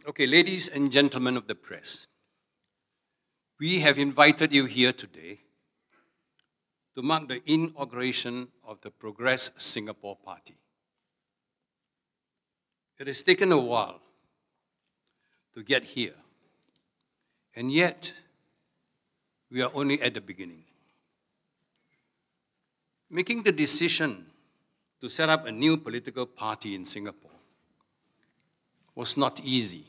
Okay, ladies and gentlemen of the press, we have invited you here today to mark the inauguration of the Progress Singapore Party. It has taken a while to get here, and yet we are only at the beginning. Making the decision to set up a new political party in Singapore was not easy.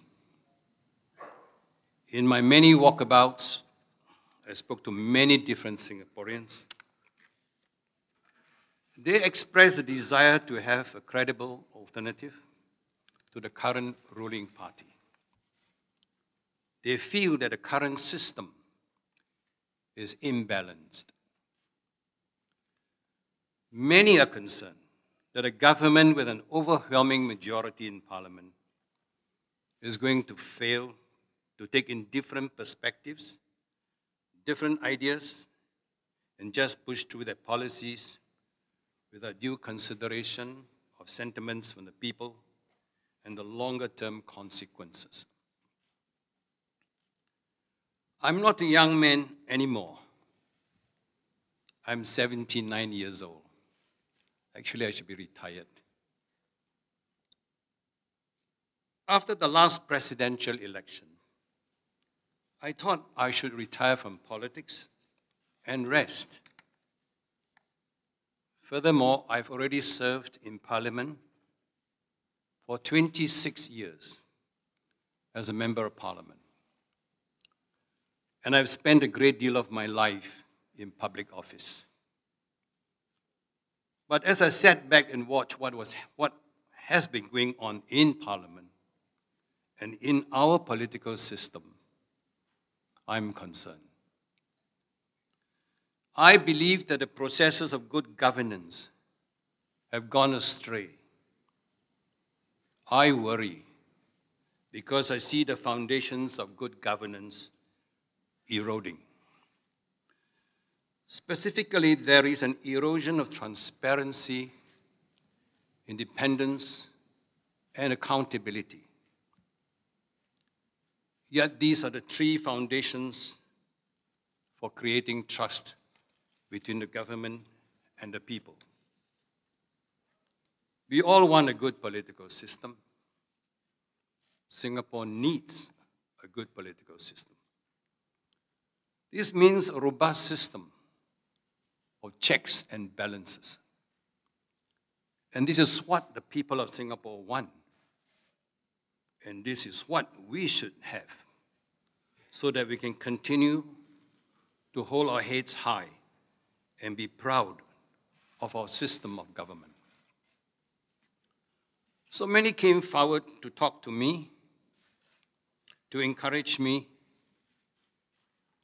In my many walkabouts, I spoke to many different Singaporeans. They expressed a desire to have a credible alternative to the current ruling party. They feel that the current system is imbalanced. Many are concerned that a government with an overwhelming majority in Parliament is going to fail to take in different perspectives, different ideas, and just push through their policies without due consideration of sentiments from the people and the longer-term consequences. I'm not a young man anymore. I'm 79 years old. Actually, I should be retired. After the last presidential election, I thought I should retire from politics and rest. Furthermore, I've already served in Parliament for 26 years as a Member of Parliament. And I've spent a great deal of my life in public office. But as I sat back and watched what has been going on in Parliament and in our political system, I'm concerned. I believe that the processes of good governance have gone astray. I worry because I see the foundations of good governance eroding. Specifically, there is an erosion of transparency, independence, and accountability. Yet these are the three foundations for creating trust between the government and the people. We all want a good political system. Singapore needs a good political system. This means a robust system of checks and balances. And this is what the people of Singapore want. And this is what we should have so that we can continue to hold our heads high and be proud of our system of government. So many came forward to talk to me, to encourage me.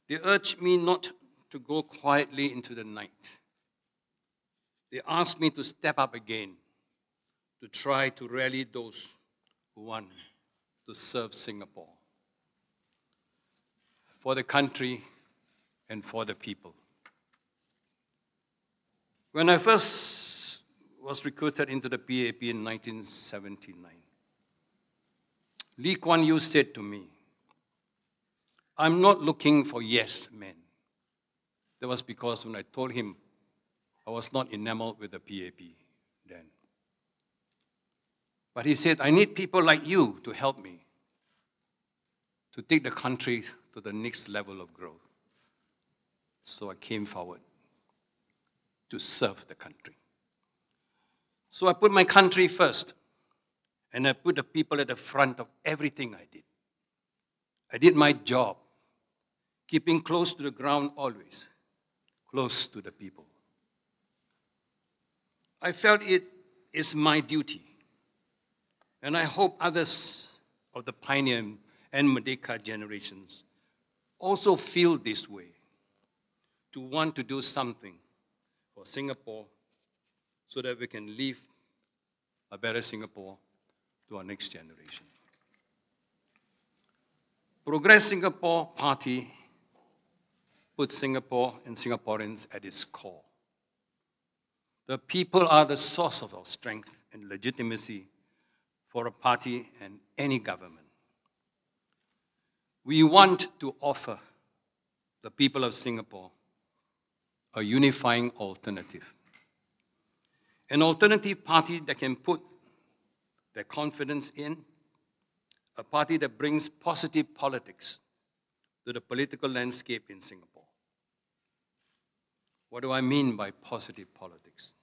They urged me not to go quietly into the night. They asked me to step up again, to try to rally those who want to serve Singapore, for the country and for the people. When I first was recruited into the PAP in 1979, Lee Kuan Yew said to me, "I'm not looking for yes men." That was because when I told him I was not enamored with the PAP then. But he said, "I need people like you to help me to take the country to the next level of growth." So I came forward to serve the country. So I put my country first, and I put the people at the front of everything I did. I did my job, keeping close to the ground always, close to the people. I felt it is my duty, and I hope others of the pioneer and Merdeka generations also feel this way, to want to do something for Singapore so that we can leave a better Singapore to our next generation. Progress Singapore Party puts Singapore and Singaporeans at its core. The people are the source of our strength and legitimacy for a party and any government. We want to offer the people of Singapore a unifying alternative. An alternative party that can put their confidence in, a party that brings positive politics to the political landscape in Singapore. What do I mean by positive politics?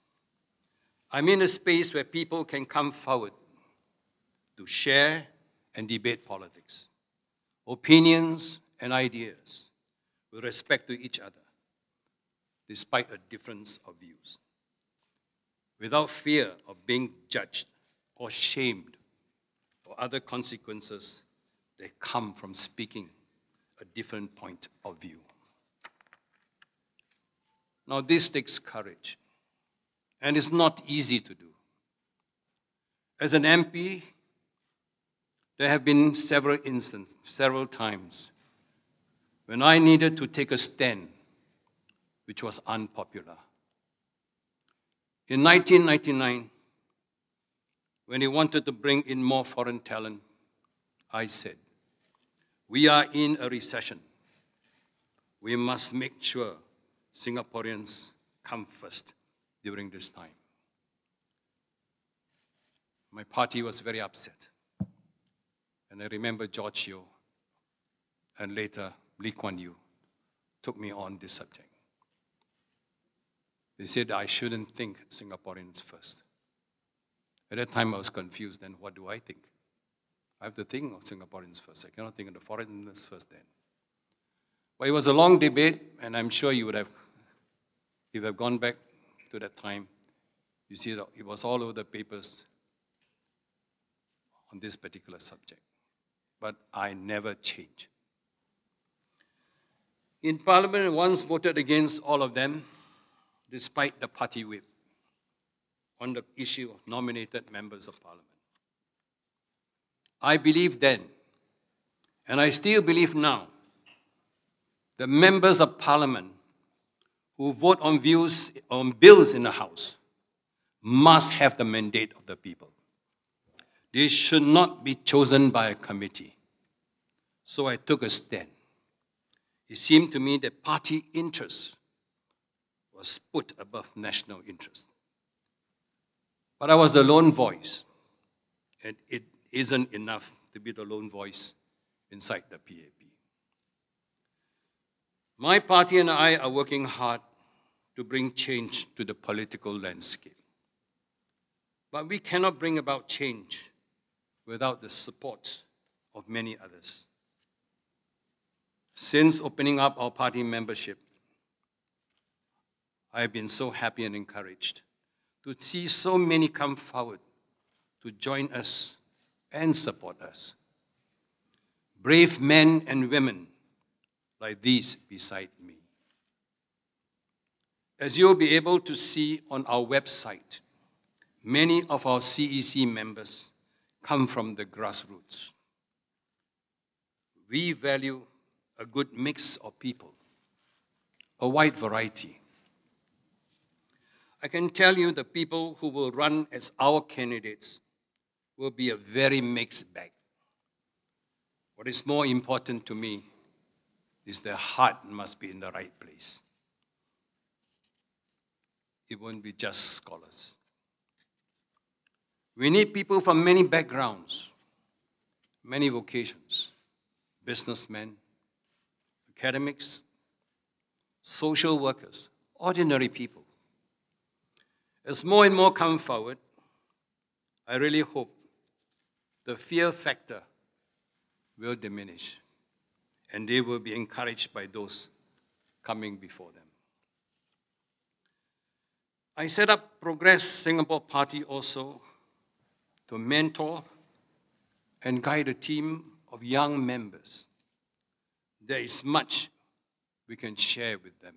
I mean a space where people can come forward to share and debate politics, opinions and ideas with respect to each other, despite a difference of views, without fear of being judged or shamed or other consequences that come from speaking a different point of view. Now, this takes courage, and it's not easy to do. As an MP, there have been several instances, several times, when I needed to take a stand which was unpopular. In 1999, when he wanted to bring in more foreign talent, I said, we are in a recession. We must make sure Singaporeans come first during this time. My party was very upset. And I remember George Yeo and later Lee Kuan Yew took me on this subject. They said I shouldn't think Singaporeans first. At that time I was confused, then what do I think? I have to think of Singaporeans first. I cannot think of the foreigners first then. Well, it was a long debate, and I'm sure you would have, if you have gone back to that time, you see that it was all over the papers on this particular subject. But I never changed. In Parliament, I once voted against all of them, despite the party whip, on the issue of nominated members of Parliament. I believe then, and I still believe now, the members of Parliament who vote on bills in the House must have the mandate of the people. They should not be chosen by a committee. So I took a stand. It seemed to me that party interest was put above national interest. But I was the lone voice, and it isn't enough to be the lone voice inside the PAP. My party and I are working hard to bring change to the political landscape. But we cannot bring about change without the support of many others. Since opening up our party membership, I have been so happy and encouraged to see so many come forward to join us and support us. Brave men and women like these beside me. As you'll be able to see on our website, many of our CEC members come from the grassroots. We value a good mix of people, a wide variety. I can tell you the people who will run as our candidates will be a very mixed bag. What is more important to me is their heart must be in the right place. It won't be just scholars. We need people from many backgrounds, many vocations, businessmen, academics, social workers, ordinary people. As more and more come forward, I really hope the fear factor will diminish and they will be encouraged by those coming before them. I set up Progress Singapore Party also to mentor and guide a team of young members. There is much we can share with them.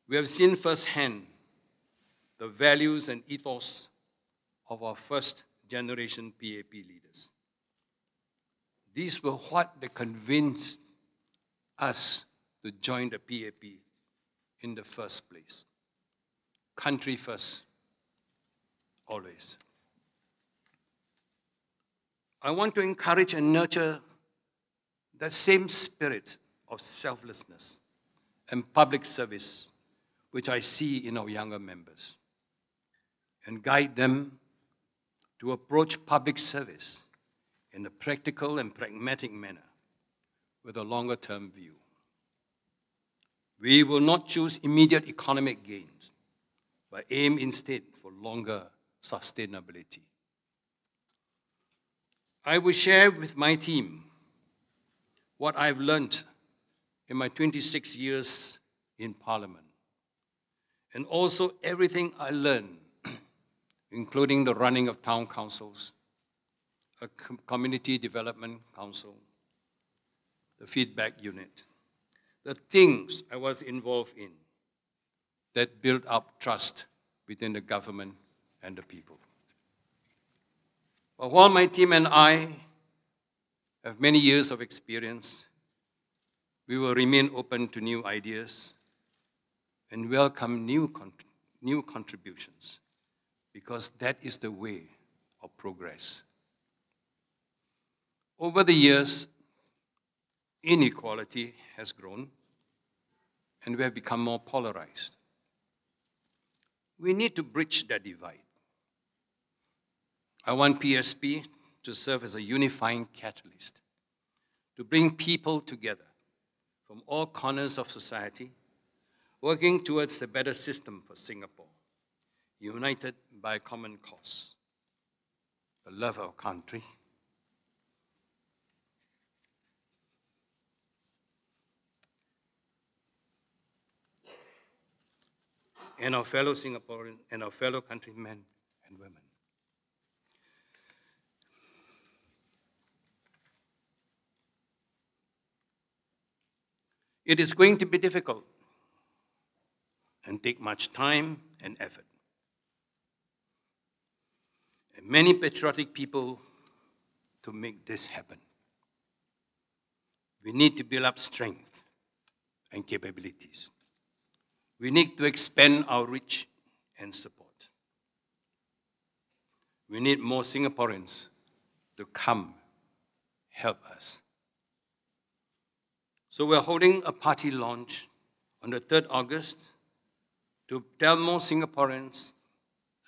We have seen firsthand the values and ethos of our first generation PAP leaders. These were what they convinced us to join the PAP in the first place. Country first, always. I want to encourage and nurture that same spirit of selflessness and public service which I see in our younger members, and guide them to approach public service in a practical and pragmatic manner with a longer-term view. We will not choose immediate economic gains, but aim instead for longer sustainability. I will share with my team what I've learned in my 26 years in Parliament, and also everything I learned, including the running of town councils, a community development council, the feedback unit, the things I was involved in that built up trust between the government and the people. But while my team and I have many years of experience, we will remain open to new ideas and welcome new contributions, because that is the way of progress. Over the years, inequality has grown and we have become more polarized. We need to bridge that divide. I want PSP to serve as a unifying catalyst, to bring people together from all corners of society, working towards a better system for Singapore, united by a common cause, the love of our country, and our fellow Singaporeans and our fellow countrymen and women. It is going to be difficult and take much time and effort. And many patriotic people to make this happen. We need to build up strength and capabilities. We need to expand our reach and support. We need more Singaporeans to come help us. So we're holding a party launch on the 3rd August to tell more Singaporeans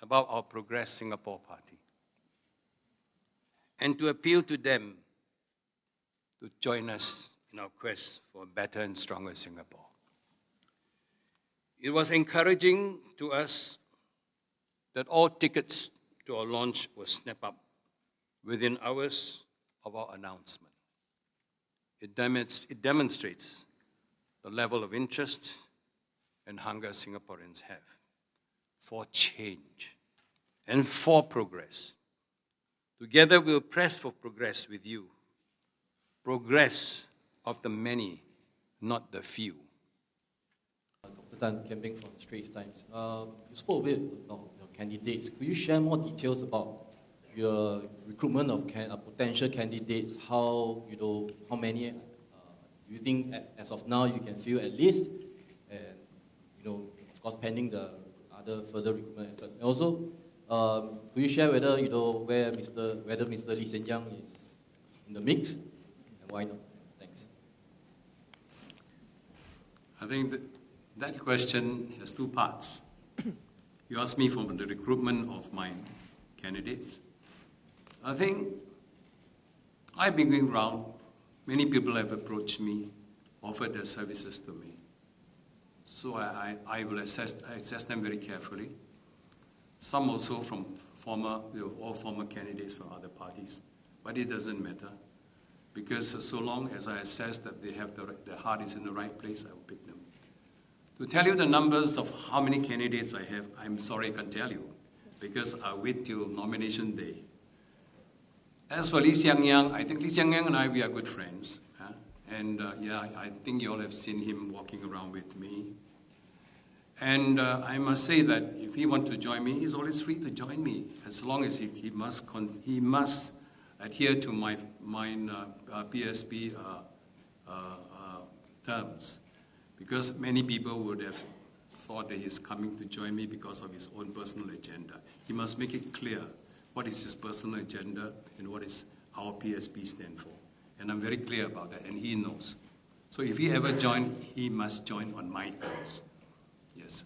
about our Progress Singapore Party and to appeal to them to join us in our quest for a better and stronger Singapore. It was encouraging to us that all tickets to our launch were snapped up within hours of our announcement. It demonstrates the level of interest and hunger Singaporeans have for change and for progress. Together we'll press for progress with you. Progress of the many, not the few. Dr. Tan Cheng Bock from the Straits Times. You spoke a bit about your candidates. Could you share more details about your recruitment of potential candidates? How many you think as of now you can fill at least, and of course pending the other further recruitment efforts. And also, could you share whether whether Mr. Lee Hsien Yang is in the mix and why not? Thanks. I think that question has two parts. You asked me for the recruitment of my candidates. I think I've been going around. Many people have approached me, offered their services to me. So I will assess them very carefully. Some also from all former candidates from other parties. But it doesn't matter, because so long as I assess that they have their heart is in the right place, I will pick them. To tell you the numbers of how many candidates I have, I'm sorry I can't tell you, because I'll wait till nomination day. As for Lee Hsien Yang, I think Lee Hsien Yang and I, we are good friends. And yeah, I think you all have seen him walking around with me. And I must say that if he wants to join me, he's always free to join me, as long as he must adhere to my PSP terms. Because many people would have thought that he's coming to join me because of his own personal agenda. He must make it clear what is his personal agenda and what is our PSP stand for. And I'm very clear about that, and he knows. So if he ever joins, he must join on my terms. Yes.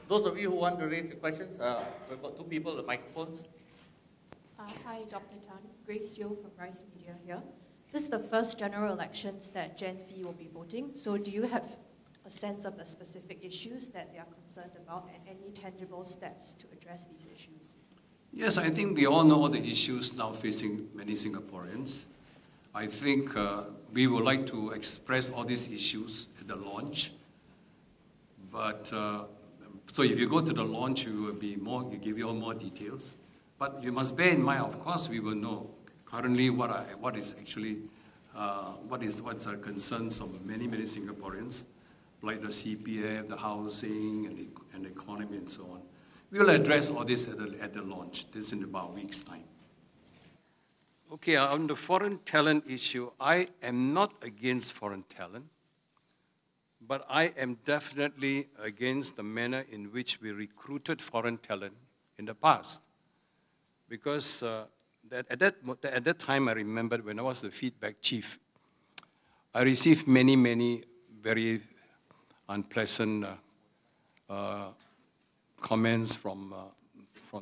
Those of you who want to raise the questions, we've got two people with microphones. Hi, Dr. Tan. Grace Yeo from Rice Media here. This is the first general elections that Gen Z will be voting. So do you have a sense of the specific issues that they are concerned about and any tangible steps to address these issues? Yes, I think we all know all the issues now facing many Singaporeans. I think we would like to express all these issues at the launch. But, so if you go to the launch, we give you all more details. But you must bear in mind, of course, we will know currently what's our concerns of many Singaporeans, like the CPF, the housing, and the economy, and so on. We will address all this at the launch. This in about a week's time. Okay, on the foreign talent issue, I am not against foreign talent, but I am definitely against the manner in which we recruited foreign talent in the past. Because at that time, I remember when I was the feedback chief, I received many very unpleasant comments from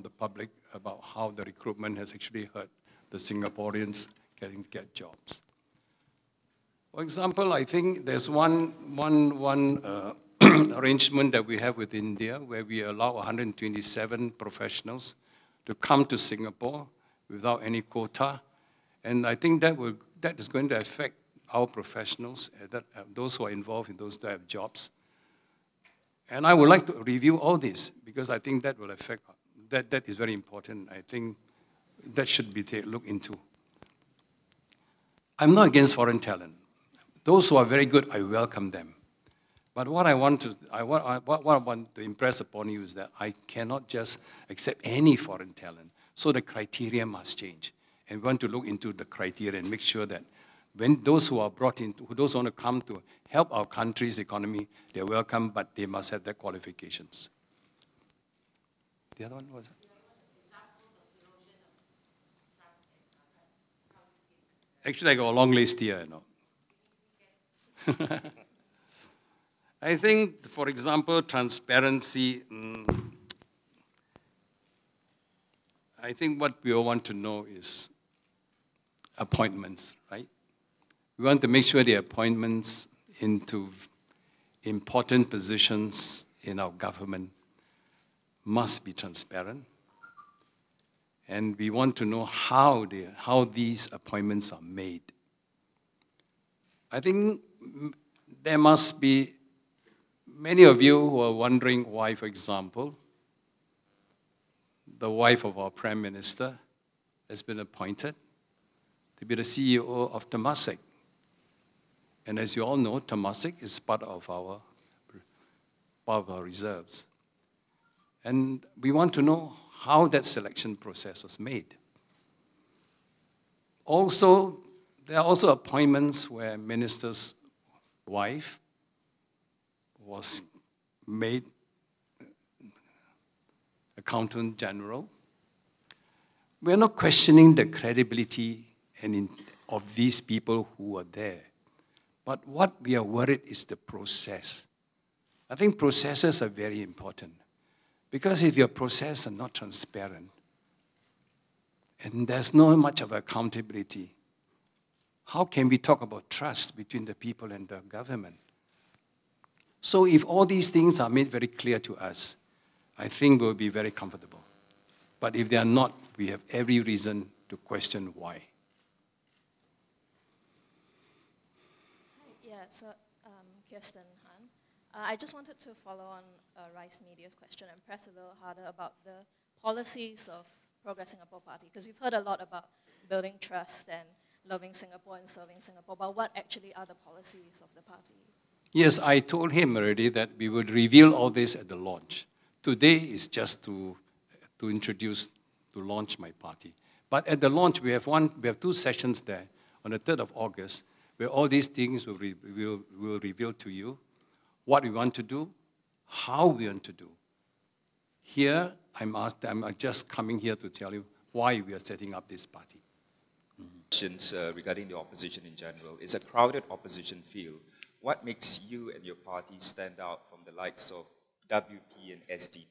the public about how the recruitment has actually hurt the Singaporeans get jobs. For example, I think there's one arrangement that we have with India where we allow 127 professionals to come to Singapore without any quota. And I think that is going to affect our professionals, those who are involved in those that have jobs. And I would like to review all this because I think that will affect, that is very important. I think that should be looked into. I'm not against foreign talent. Those who are very good, I welcome them. But what I want to impress upon you is that I cannot just accept any foreign talent. So the criteria must change. And we want to look into the criteria and make sure that when those who are brought in, those who want to come to help our country's economy, they're welcome, but they must have their qualifications. The other one was? Actually, I got a long list here, you know. I think, for example, transparency. I think what we all want to know is appointments, right? We want to make sure the appointments into important positions in our government must be transparent. And we want to know how these appointments are made. I think there must be many of you who are wondering why, for example, the wife of our Prime Minister has been appointed to be the CEO of Temasek. And as you all know, Temasek is part of our reserves. And we want to know how that selection process was made. Also, there are also appointments where minister's wife was made accountant general. We're not questioning the credibility of these people who are there. But what we are worried is the process. I think processes are very important. Because if your processes are not transparent, and there's not much of accountability, how can we talk about trust between the people and the government? So if all these things are made very clear to us, I think we'll be very comfortable. But if they are not, we have every reason to question why. Yeah, so Kirsten Han. I just wanted to follow on Rice Media's question and press a little harder about the policies of Progress Singapore Party, because we've heard a lot about building trust and loving Singapore and serving Singapore, but what actually are the policies of the party? Yes, I told him already that we would reveal all this at the launch. Today is just to launch my party. But at the launch, we have two sessions there on the 3rd of August, where all these things will reveal to you what we want to do, how we want to do. Here, I'm just coming here to tell you why we are setting up this party. Questions regarding the opposition in general. It's a crowded opposition field. What makes you and your party stand out from the likes of WP and SDP?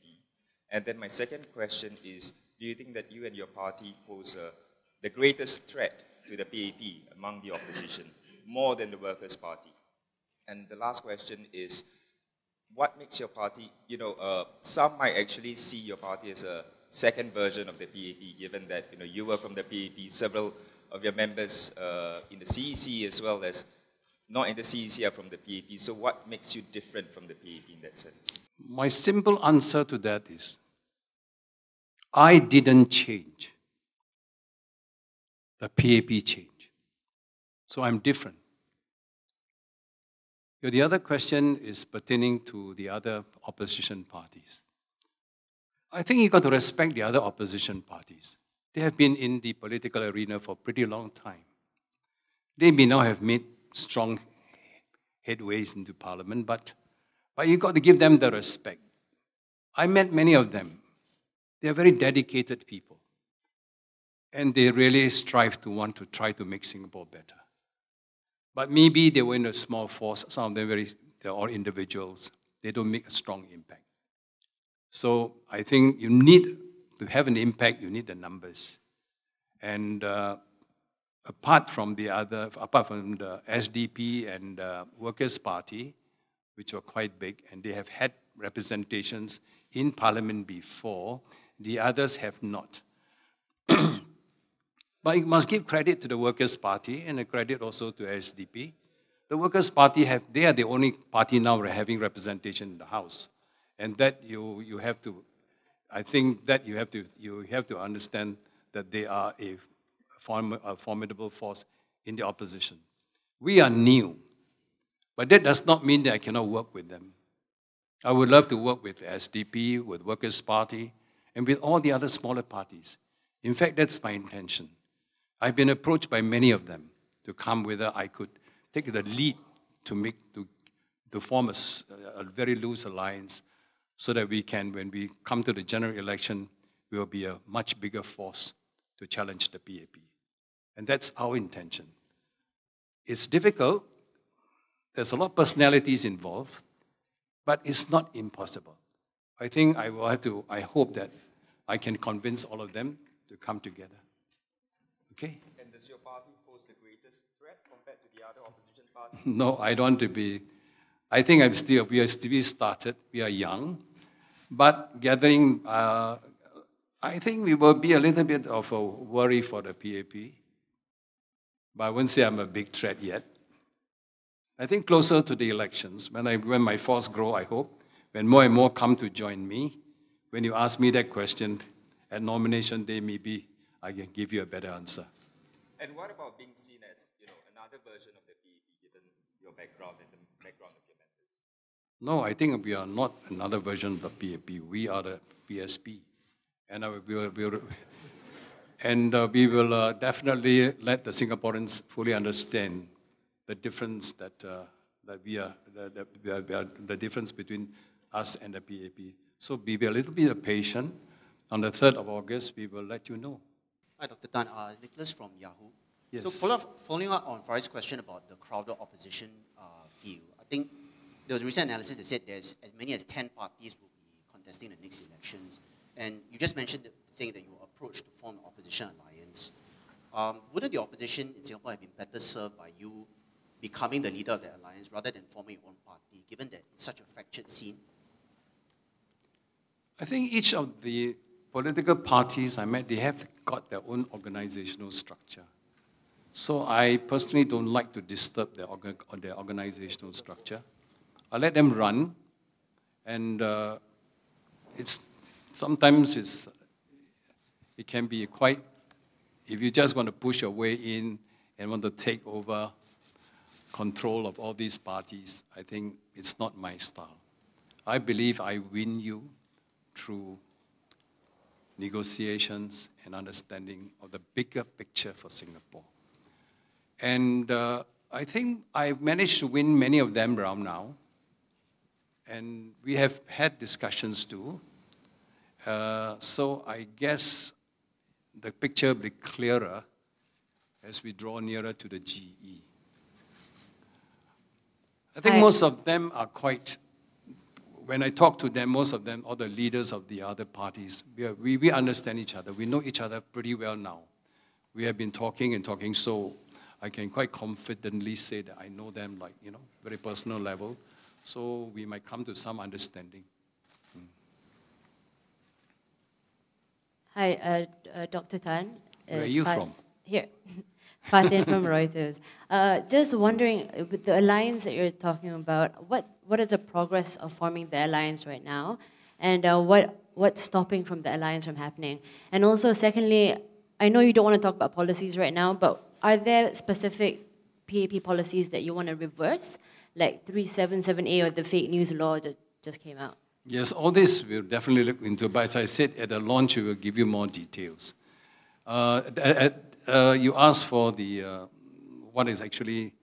And then my second question is, do you think that you and your party pose the greatest threat to the PAP among the opposition, more than the Workers' Party? And the last question is, what makes your party, some might actually see your party as a second version of the PAP, given that you were from the PAP, several of your members in the CEC as well as not in the CEC are from the PAP. So what makes you different from the PAP in that sense? My simple answer to that is, I didn't change. The PAP changed. So I'm different. The other question is pertaining to the other opposition parties. I think you've got to respect the other opposition parties. They have been in the political arena for a pretty long time. They may now have made strong headways into parliament, but you've got to give them the respect. I met many of them. They are very dedicated people. And they really strive to want to try to make Singapore better. But maybe they were in a small force. Some of them they're all individuals. They don't make a strong impact. So I think you need to have an impact, you need the numbers. And apart from the SDP and Workers' Party, which were quite big, and they have had representations in Parliament before, the others have not. But you must give credit to the Workers' Party and a credit also to SDP. The Workers' Party, they are the only party now having representation in the House. And that you have to, I think that you have to understand that they are a formidable force in the opposition. We are new, but that does not mean that I cannot work with them. I would love to work with SDP, with Workers' Party, and with all the other smaller parties. In fact, that's my intention. I've been approached by many of them to come whether I could take the lead to form a very loose alliance so that we can, when we come to the general election, we will be a much bigger force to challenge the PAP. And that's our intention. It's difficult. There's a lot of personalities involved, but it's not impossible. I think I hope that I can convince all of them to come together. Okay? And does your party pose the greatest threat compared to the other opposition parties? No, I don't want to be. I think we started, we are young, but gathering, I think we will be a little bit of a worry for the PAP, but I wouldn't say I'm a big threat yet. I think closer to the elections, when my force grow, I hope, when more and more come to join me, when you ask me that question at nomination day, maybe I can give you a better answer. And what about being seen as, another version of the PAP, given your background and the background of your members? No, I think we are not another version of the PAP. We are the PSP. And we will definitely let the Singaporeans fully understand the difference the difference between us and the PAP. So be a little bit patient. On the 3rd of August, we will let you know. Hi, Dr. Tan. Nicholas from Yahoo. Yes. So following up on Farid's question about the crowded opposition field, I think there was a recent analysis that said there's as many as 10 parties will be contesting the next elections. And you just mentioned the thing that you were approached to form an opposition alliance. Wouldn't the opposition in Singapore have been better served by you becoming the leader of the alliance rather than forming your own party, given that it's such a fractured scene? I think each of the political parties I met, they have got their own organizational structure. So I personally don't like to disturb their organizational structure. I let them run, and sometimes it can be quite, if you just want to push your way in and want to take over control of all these parties, I think it's not my style. I believe I win you through negotiations and understanding of the bigger picture for Singapore. And I think I've managed to win many of them around now. And we have had discussions too. So I guess the picture will be clearer as we draw nearer to the GE. I think most of them are quite, when I talk to them, most of them, all the leaders of the other parties, we understand each other. We know each other pretty well now. We have been talking and talking, so I can quite confidently say that I know them like, very personal level. So we might come to some understanding. Hi, Dr. Tan. Where are you from? Here. Fatin from Reuters. Just wondering, with the alliance that you're talking about, what is the progress of forming the alliance right now? And what's stopping from the alliance from happening? And also, secondly, I know you don't want to talk about policies right now, but are there specific PAP policies that you want to reverse, like 377A or the fake news law that just came out? Yes, all this we'll definitely look into, but as I said, at the launch, we will give you more details. You asked for the, what is actually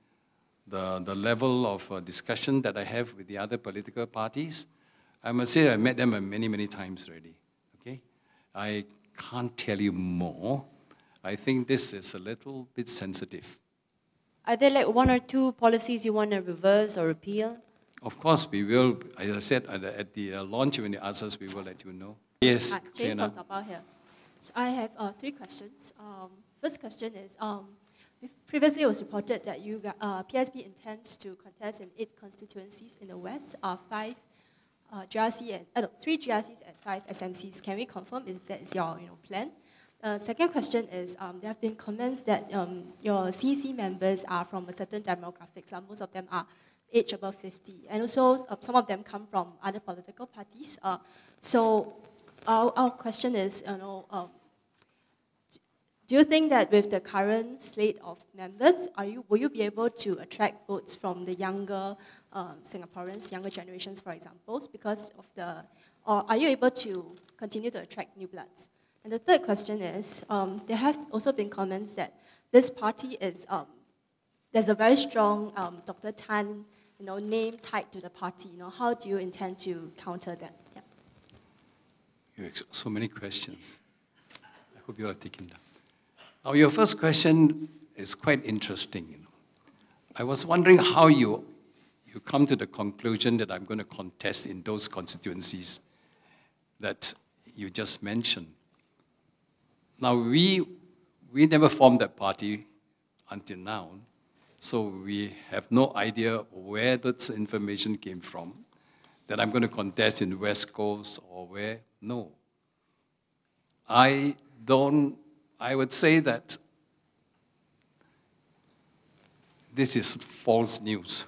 the level of discussion that I have with the other political parties. I must say I met them many, many times already, okay? I can't tell you more. I think this is a little bit sensitive. Are there like one or two policies you want to reverse or repeal? Of course, we will. As I said, at the launch, when you ask us, we will let you know. Yes, Jane from Sabah here. So I have 3 questions. First question is, previously it was reported that PSP intends to contest in 8 constituencies in the West, 3 GRCs and 5 SMCs. Can we confirm if that is your plan? Second question is, there have been comments that your CEC members are from a certain demographic. Most of them are age above 50. And also, some of them come from other political parties. So our question is, do you think that with the current slate of members, will you be able to attract votes from the younger Singaporeans, younger generations, for example, because of or are you able to continue to attract new bloods? And the third question is, there have also been comments that this party is, there's a very strong Dr. Tan name tied to the party. How do you intend to counter that? Yeah. You have so many questions. I hope you are taking them. Now, your first question is quite interesting. I was wondering how you come to the conclusion that I'm going to contest in those constituencies that you just mentioned. Now, we never formed that party until now, so we have no idea where that information came from, that I'm going to contest in West Coast or where. No. I would say that this is false news.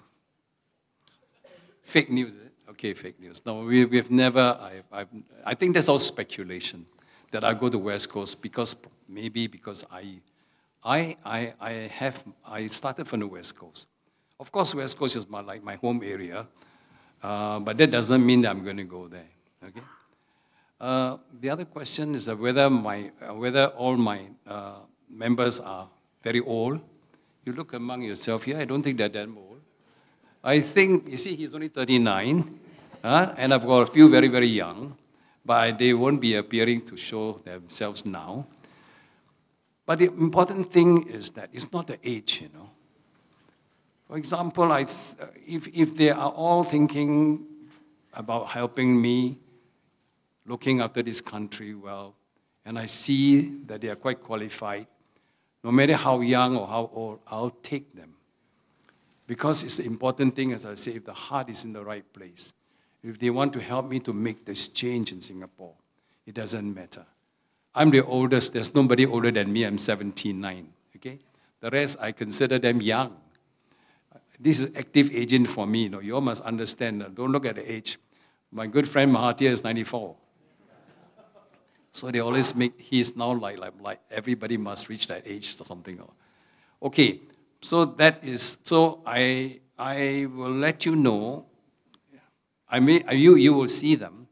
Fake news, is it? Okay, fake news. No, we've never, I think that's all speculation, that I go to West Coast because I started from the West Coast. Of course, West Coast is my home area, but that doesn't mean that I'm going to go there, okay? The other question is whether all my members are very old. You look among yourself here, I don't think they're that old. I think, you see, he's only 39, and I've got a few very, very young, but they won't be appearing to show themselves now. But the important thing is that it's not the age, For example, if they are all thinking about helping me, looking after this country well, and I see that they are quite qualified, no matter how young or how old, I'll take them. Because it's the important thing, as I say, if the heart is in the right place, if they want to help me to make this change in Singapore, it doesn't matter. I'm the oldest. There's nobody older than me. I'm 79, okay? The rest, I consider them young. This is active aging for me. You all must understand. Don't look at the age. My good friend Mahathir is 94. So they always he's now like everybody must reach that age or something. Okay, so I will let you know. You will see them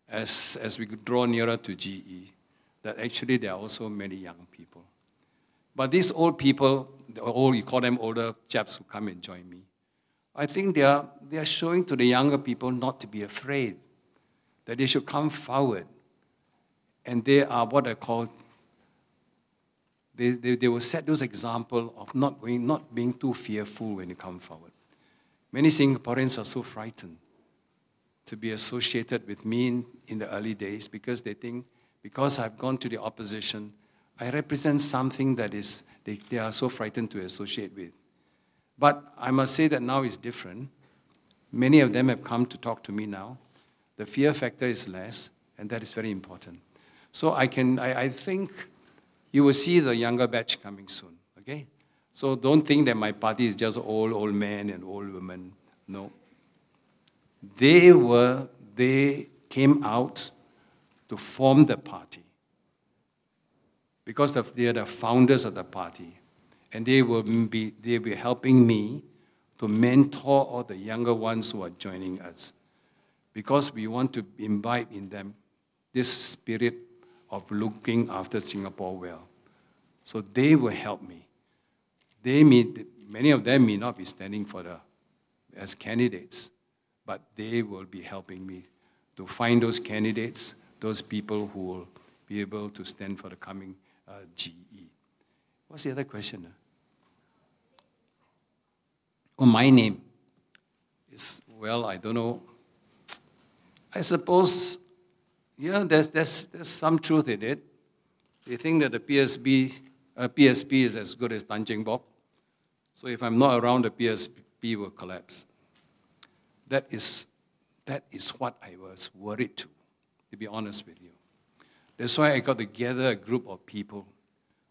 as we draw nearer to GE, that actually there are also many young people. But these old people, you call them older chaps who come and join me, I think they are showing to the younger people not to be afraid, that they should come forward. And they are what I call They will set those examples of not being too fearful when you come forward. Many Singaporeans are so frightened to be associated with me in the early days because they think, because I've gone to the opposition, I represent something that is, they are so frightened to associate with. But I must say that now is different. Many of them have come to talk to me now. The fear factor is less, and that is very important. So I think you will see the younger batch coming soon, okay? So don't think that my party is just old men and old women. No. They came out to form the party because they are the founders of the party. And they'll be helping me to mentor all the younger ones who are joining us, because we want to imbibe in them this spirit of looking after Singapore well. So they will help me. Many of them may not be standing as candidates, but they will be helping me to find those candidates, those people who will be able to stand for the coming GE. What's the other question? Oh, my name is, well, I don't know. I suppose, yeah, there's some truth in it. They think that the PSP is as good as Tan Cheng Bock. So if I'm not around, the PSP will collapse. That is what I was worried to be honest with you. That's why I got together a group of people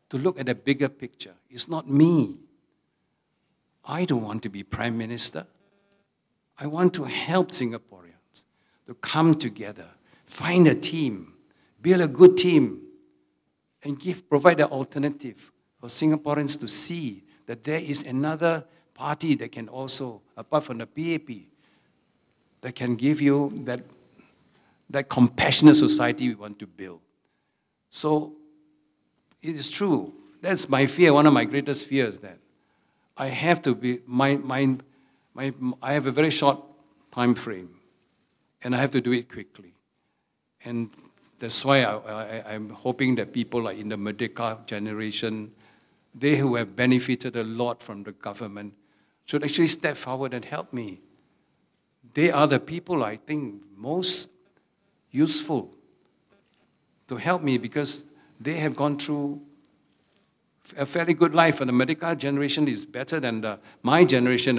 to look at the bigger picture. It's not me. I don't want to be Prime Minister. I want to help Singaporeans to come together, find a team, build a good team, and provide an alternative for Singaporeans to see that there is another party that can also, apart from the PAP, that can give you that compassionate society we want to build. So it is true. That's my fear. One of my greatest fears, that I have to be, I have a very short time frame, and I have to do it quickly. And that's why I'm hoping that people like in the Merdeka generation, they who have benefited a lot from the government, should actually step forward and help me. They are the people I think most useful to help me, because they have gone through a fairly good life, and the Merdeka generation is better than my generation,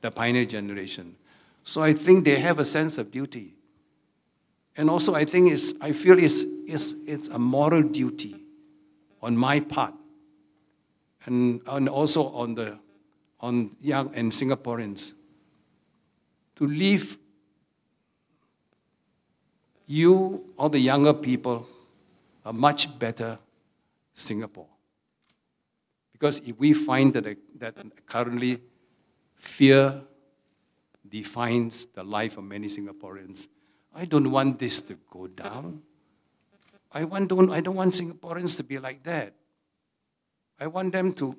the Pioneer generation. So I think they have a sense of duty. And also I feel it's a moral duty on my part, and also on young and Singaporeans, to leave you, all the younger people, a much better Singapore. Because if we find that currently fear defines the life of many Singaporeans, I don't want this to go down. I don't want Singaporeans to be like that. I want them to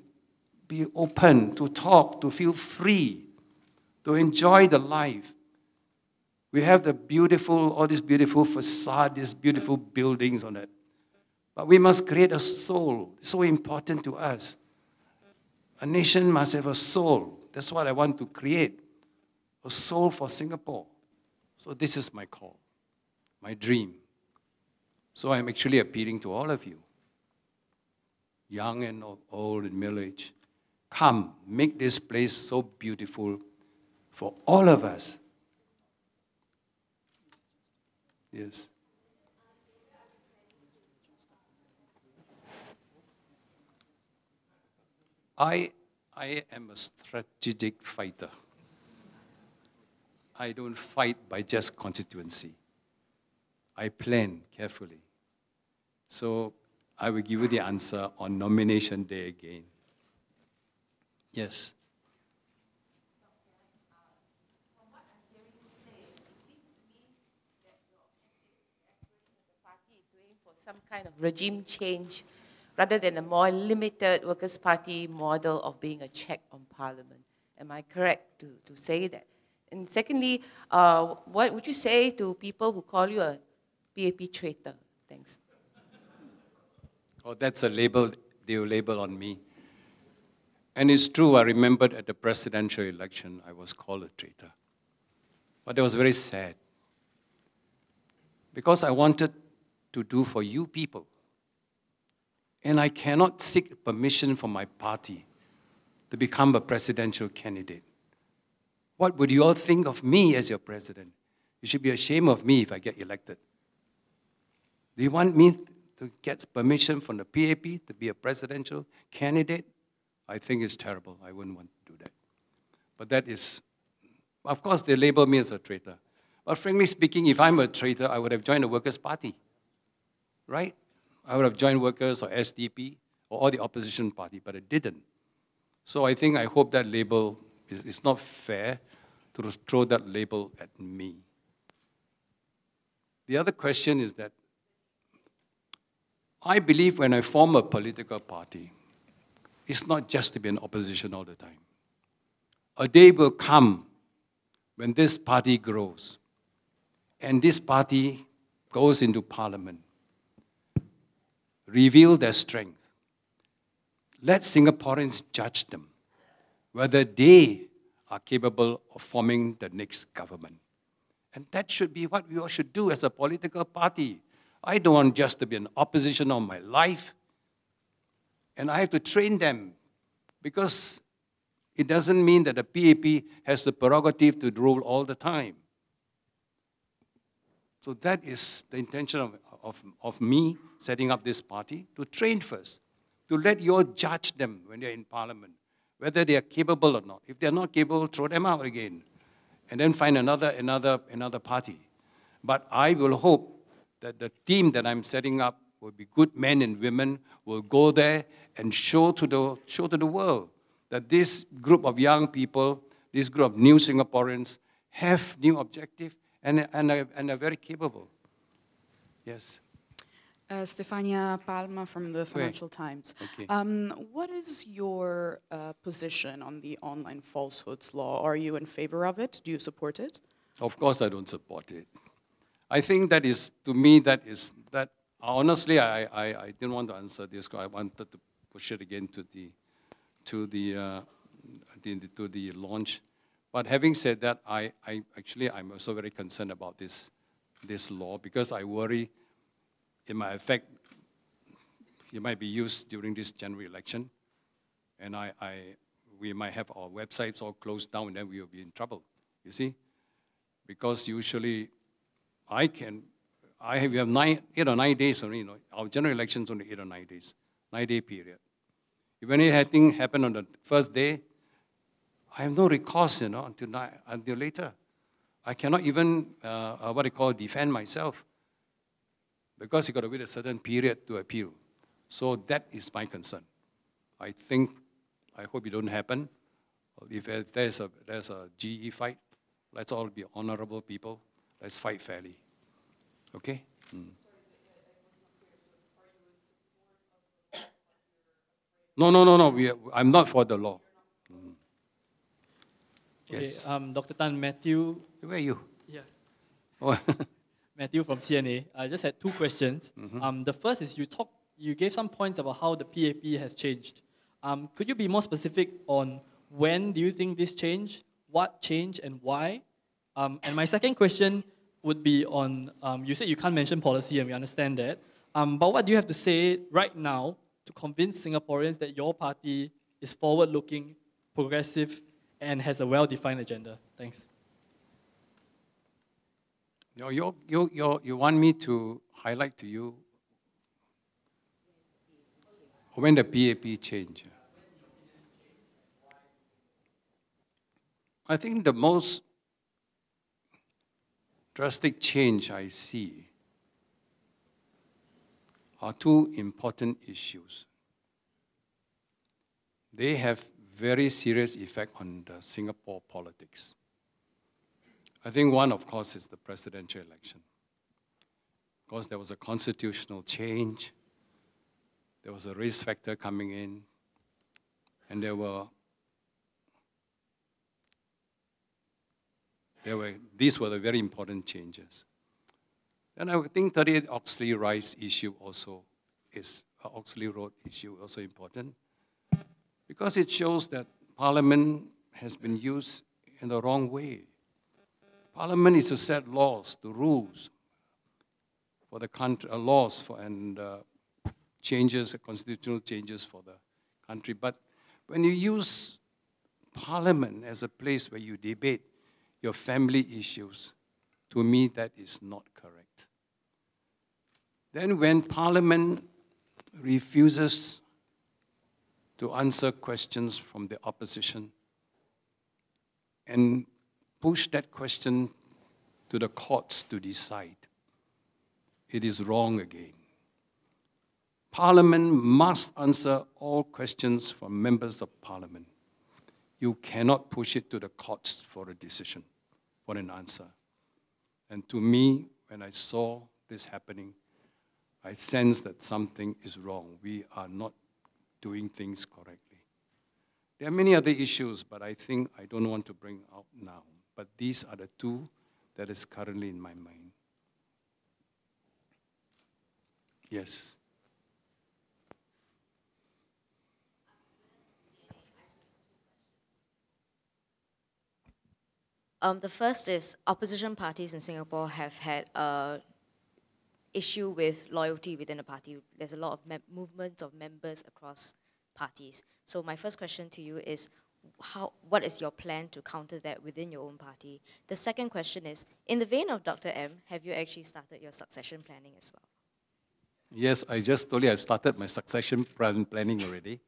be open, to talk, to feel free, to enjoy the life. We have all these beautiful facades, these beautiful buildings on it. But we must create a soul. It's so important to us. A nation must have a soul. That's what I want to create. A soul for Singapore. So this is my call, my dream. So I'm actually appealing to all of you, young and old and middle-aged. Come, make this place so beautiful for all of us. Yes. I am a strategic fighter. I don't fight by just constituency. I plan carefully. So I will give you the answer on nomination day again. Yes. From what I'm hearing you say, it seems to me that your the party is doing for some kind of regime change rather than a more limited Workers' Party model of being a check on Parliament. Am I correct to say that? And secondly, what would you say to people who call you a PAP traitor? Thanks. Oh, that's a label they will label on me. And it's true, I remembered at the presidential election, I was called a traitor. But it was very sad. Because I wanted to do for you people. And I cannot seek permission from my party to become a presidential candidate. What would you all think of me as your president? You should be ashamed of me if I get elected. Do you want me to get permission from the PAP to be a presidential candidate? I think it's terrible. I wouldn't want to do that. But that is, of course, they label me as a traitor. But frankly speaking, if I'm a traitor, I would have joined the Workers' Party, right? I would have joined Workers or SDP or all the opposition party, but I didn't. So I hope that label is not fair to throw that label at me. The other question is that I believe when I form a political party, it's not just to be in opposition all the time. A day will come when this party grows and this party goes into parliament, reveal their strength. Let Singaporeans judge them, whether they are capable of forming the next government. And that should be what we all should do as a political party. I don't want just to be an opposition all my life. And I have to train them because it doesn't mean that the PAP has the prerogative to rule all the time. So that is the intention of me setting up this party, to train first, to let you all judge them when they're in parliament, whether they are capable or not. If they're not capable, throw them out again, and then find another party. But I will hope that the team that I'm setting up will be good men and women, will go there and show to the world that this group of young people, this group of new Singaporeans have new objectives and are very capable. Yes. Stefania Palma from the Financial Times. Okay. What is your position on the online falsehoods law? Are you in favor of it? Do you support it? Of course I don't support it. I think that is, to me, honestly, I didn't want to answer this. I wanted to push it again to the launch. But having said that, I'm also very concerned about this law because I worry it might affect, it might be used during this general election, and we might have our websites all closed down, and then we will be in trouble, you see? Because usually, we have 8 or 9 days only, our general elections only 8 or 9 days, 9-day period. If anything happened on the first day, I have no recourse, until later. I cannot even, defend myself, because you got to wait a certain period to appeal. So that is my concern. I hope it don't happen. If there's a GE fight, let's all be honorable people. Let's fight fairly. Okay? No. I'm not for the law. Yes. Okay, Dr. Tan, Matthew. Where are you? Yeah. Oh. Matthew from CNA. I just had 2 questions. Mm-hmm. The first is you gave some points about how the PAP has changed. Could you be more specific on when do you think this changed, what changed, and why? And my second question would be on, you said you can't mention policy, and we understand that. But what do you have to say right now to convince Singaporeans that your party is forward-looking, progressive, and has a well-defined agenda? Thanks. You want me to highlight to you when the PAP changed? I think the most drastic change I see are 2 important issues. They have very serious effect on the Singapore politics. I think one, of course, is the presidential election. Because there was a constitutional change, there was a race factor coming in, and these were the very important changes. And I think 38 Oxley Rice issue also is Oxley Road issue also important because it shows that Parliament has been used in the wrong way. Parliament is to set laws, the rules for the country, laws for, and changes, constitutional changes for the country. But when you use Parliament as a place where you debate your family issues, to me that is not correct. Then when Parliament refuses to answer questions from the opposition and push that question to the courts to decide, it is wrong again. Parliament must answer all questions from members of Parliament. You cannot push it to the courts for a decision, for an answer. And to me, when I saw this happening, I sensed that something is wrong. We are not doing things correctly. There are many other issues, but I think I don't want to bring out now. But these are the two that is currently in my mind. Yes. The first is opposition parties in Singapore have had an issue with loyalty within a party. There's a lot of movement of members across parties. So my first question to you is, what is your plan to counter that within your own party? The second question is, in the vein of Dr. M, have you actually started your succession planning as well? Yes, I just told you I started my succession planning already.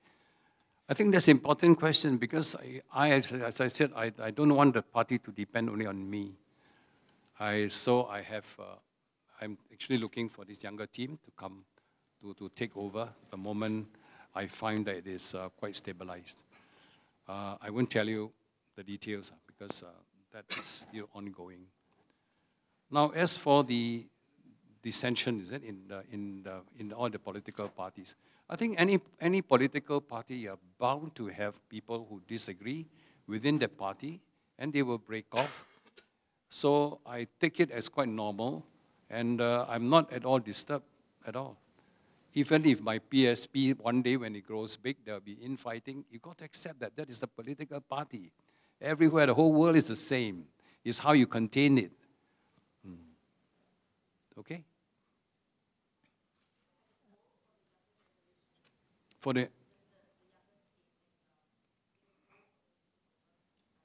I think that's an important question because as I said, I don't want the party to depend only on me. I'm actually looking for this younger team to come to take over the moment I find that it is quite stabilized. I won't tell you the details because that is still ongoing. Now, as for the dissension, is it in all the political parties? I think any political party, you're bound to have people who disagree within the party, and they will break off. So I take it as quite normal, and I'm not at all disturbed at all. Even if my PSP, one day when it grows big, there'll be infighting, you've got to accept that. That is a political party. Everywhere, the whole world is the same. It's how you contain it. Okay?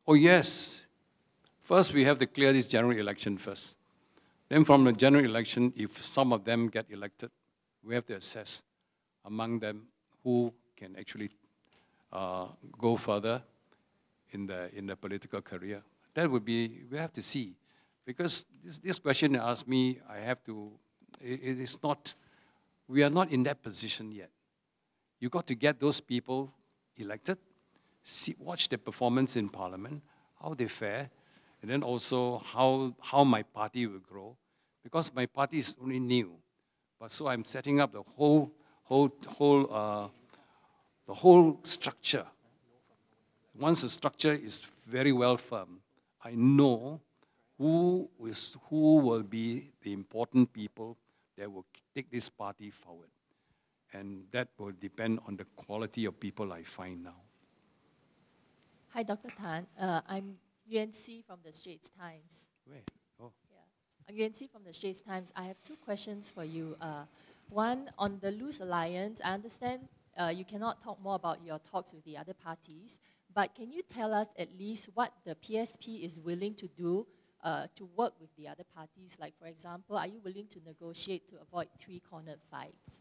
Oh yes. First, we have to clear this general election first. Then from the general election, if some of them get elected, we have to assess among them who can actually go further in the political career. That would be, we have to see. Because this question asked me, it is not, we are not in that position yet. You got to get those people elected, watch their performance in Parliament, how they fare, and then also how my party will grow. Because my party is only new, but so I'm setting up the whole structure. Once the structure is very well firm, I know who will be the important people that will take this party forward. And that will depend on the quality of people I find now. Hi, Dr. Tan. I'm Yuan Si from the Straits Times. Where? Oh. Yeah. I'm Yuan Si from the Straits Times. I have two questions for you. One, on the Loose Alliance, I understand you cannot talk more about your talks with the other parties, but can you tell us at least what the PSP is willing to do to work with the other parties? Like, for example, are you willing to negotiate to avoid three-cornered fights?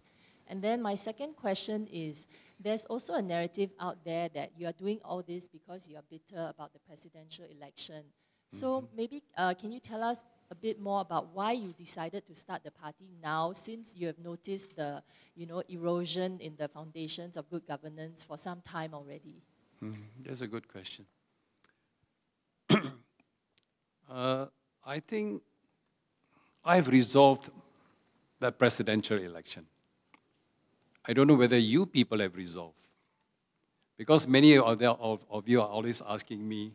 And then my second question is, there's also a narrative out there that you are doing all this because you are bitter about the presidential election. So maybe can you tell us a bit more about why you decided to start the party now, since you have noticed the erosion in the foundations of good governance for some time already? That's a good question. I think I've resolved the presidential election. I don't know whether you people have resolved, because many of you are always asking me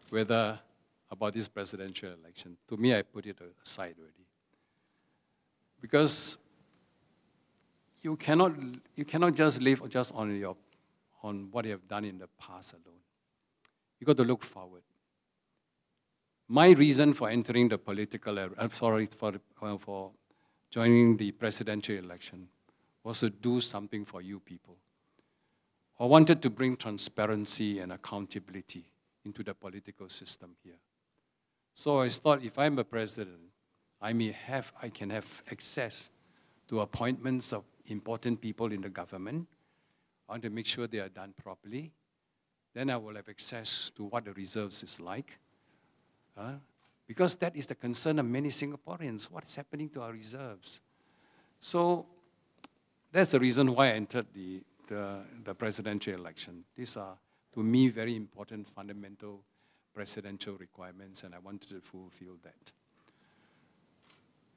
whether about this presidential election. To me, I put it aside already. Because you cannot just live just on what you have done in the past alone. You got to look forward. My reason for entering the for joining the presidential election was to do something for you people. I wanted to bring transparency and accountability into the political system here. So I thought if I'm a president, I can have access to appointments of important people in the government. I want to make sure they are done properly. Then I will have access to what the reserves is like. Because that is the concern of many Singaporeans. What is happening to our reserves? So that's the reason why I entered the presidential election. These are, to me, very important fundamental presidential requirements, and I wanted to fulfill that.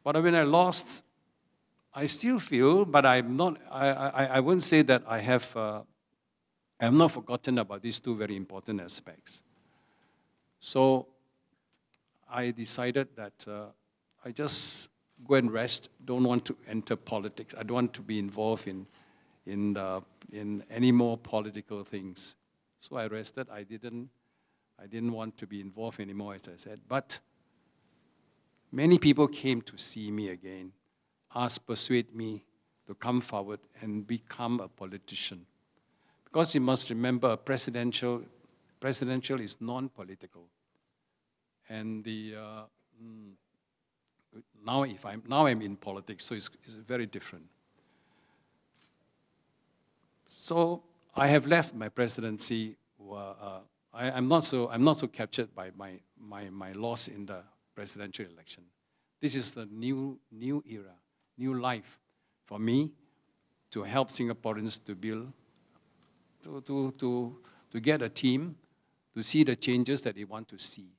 But when I lost, I still feel, but I'm not, I wouldn't say that I have not forgotten about these two very important aspects. So I decided that I just go and rest, don't want to enter politics. I don't want to be involved in any more political things. So I rested. I didn't want to be involved anymore, as I said. But many people came to see me again, persuade me to come forward and become a politician. Because you must remember, presidential is non-political. And now I'm in politics, so it's very different. So I have left my presidency. I'm not so captured by my loss in the presidential election. This is the new era, new life for me to help Singaporeans to build, to get a team, to see the changes that they want to see.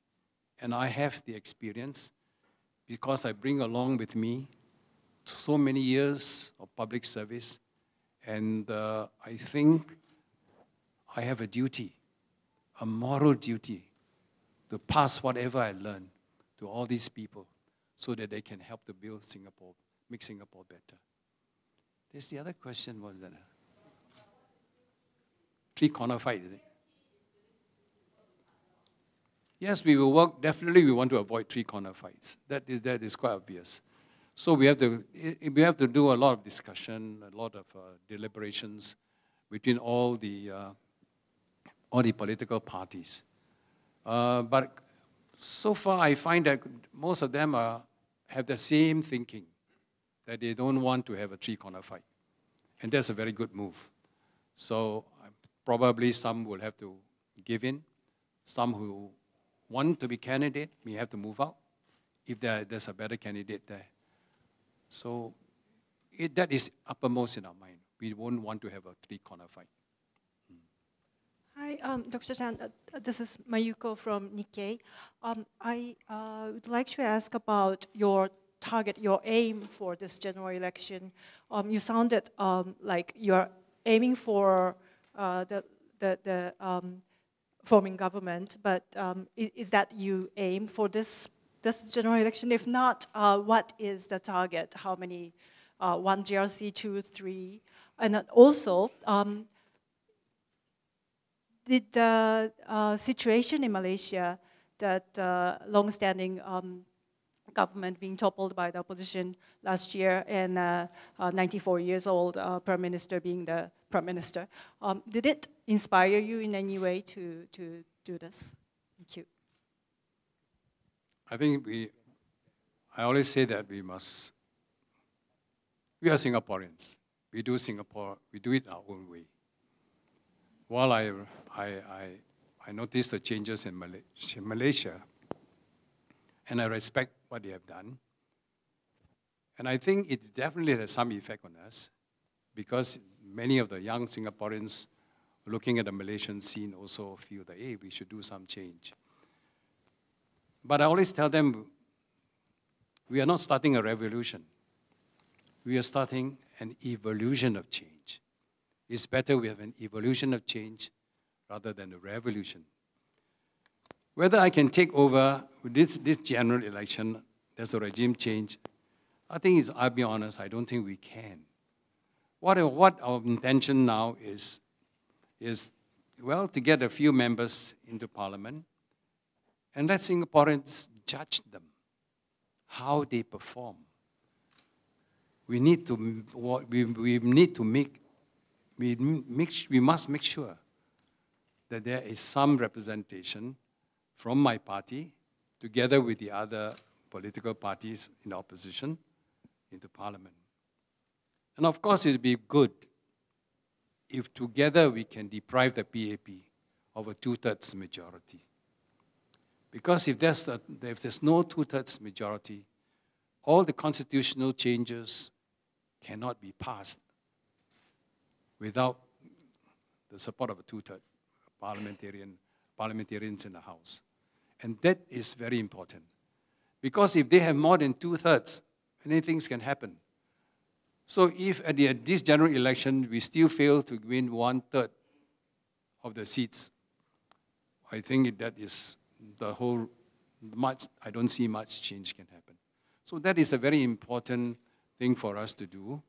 And I have the experience because I bring along with me so many years of public service, and I think I have a duty, a moral duty, to pass whatever I learn to all these people so that they can help to build Singapore, make Singapore better. There's the other question, was that? Three-corner fight, is it? Yes, we will work. Definitely, we want to avoid three-corner fights. That is quite obvious. So we have to do a lot of discussion, a lot of deliberations between all the political parties. But so far, I find that most of them have the same thinking, that they don't want to have a three-corner fight. And that's a very good move. So probably some will have to give in. Some who want to be candidate may have to move out if there's a better candidate there. So that is uppermost in our mind. We won't want to have a three-corner fight. Hi, Dr. Tan. This is Mayuko from Nikkei. I would like to ask about your target, your aim for this general election. You sounded like you're aiming for the forming government, but is that you aim for this general election? If not, what is the target? How many? 1 GRC, 2, 3? And also, did the situation in Malaysia, that long-standing government being toppled by the opposition last year, and 94 years old Prime Minister being the Prime Minister, did it inspire you in any way to do this? Thank you. I think I always say that we are Singaporeans. We do Singapore, we do it our own way. While I noticed the changes in Malaysia, and I respect what they have done, and I think it definitely has some effect on us, because many of the young Singaporeans looking at the Malaysian scene also feel that, hey, we should do some change. But I always tell them, we are not starting a revolution. We are starting an evolution of change. It's better we have an evolution of change rather than a revolution. Whether I can take over this general election, there's a regime change, I'll be honest, I don't think we can. What our intention now is, well, to get a few members into Parliament and let Singaporeans judge them, how they perform. We must make sure that there is some representation from my party, together with the other political parties in the opposition, into Parliament. And of course, it would be good if together we can deprive the PAP of a 2/3 majority. Because if there's no 2/3 majority, all the constitutional changes cannot be passed without the support of a 2/3 parliamentarians in the House. And that is very important. Because if they have more than 2/3, many things can happen. So if at this general election we still fail to win 1/3 of the seats, I think that is I don't see much change can happen. So that is a very important thing for us to do.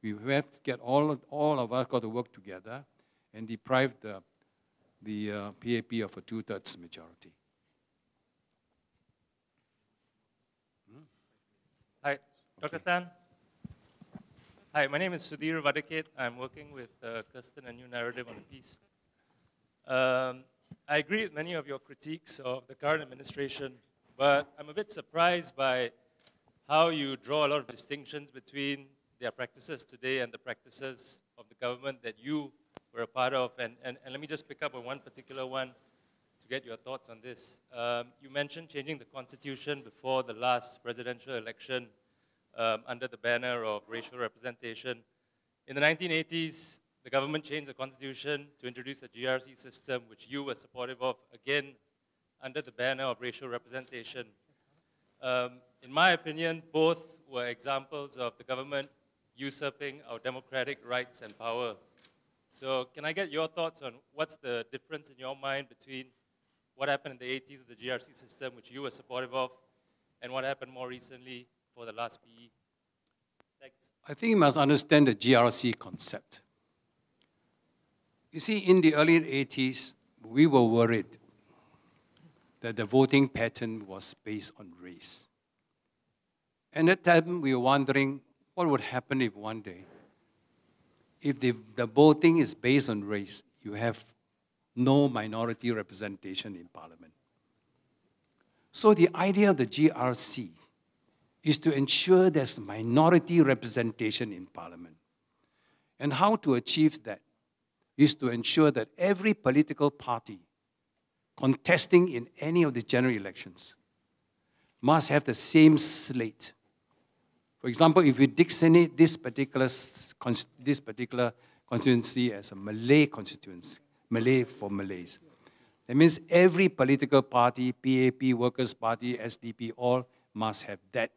We have to get all of us got to work together and deprive the PAP of a 2/3 majority. Hi, Dr. Tan. Hi, my name is Sudhir Vadaket. I'm working with Kirsten, a new narrative on the piece. I agree with many of your critiques of the current administration, but I'm a bit surprised by how you draw a lot of distinctions between their practices today and the practices of the government that you were a part of. And let me just pick up on one particular one to get your thoughts on this. You mentioned changing the constitution before the last presidential election under the banner of racial representation. In the 1980s, the government changed the constitution to introduce a GRC system, which you were supportive of, again, under the banner of racial representation. In my opinion, both were examples of the government usurping our democratic rights and power. So can I get your thoughts on what's the difference in your mind between what happened in the 80s with the GRC system, which you were supportive of, and what happened more recently for the last PE? Thanks. I think you must understand the GRC concept. You see, in the early 80s, we were worried that the voting pattern was based on race. And at that time, we were wondering what would happen if one day, if the voting is based on race, you have no minority representation in Parliament. So the idea of the GRC is to ensure there's minority representation in Parliament. And how to achieve that is to ensure that every political party contesting in any of the general elections must have the same slate. For example, if we designate this particular constituency as a Malay constituency, Malay for Malays, that means every political party, PAP, Workers' Party, SDP, all must have that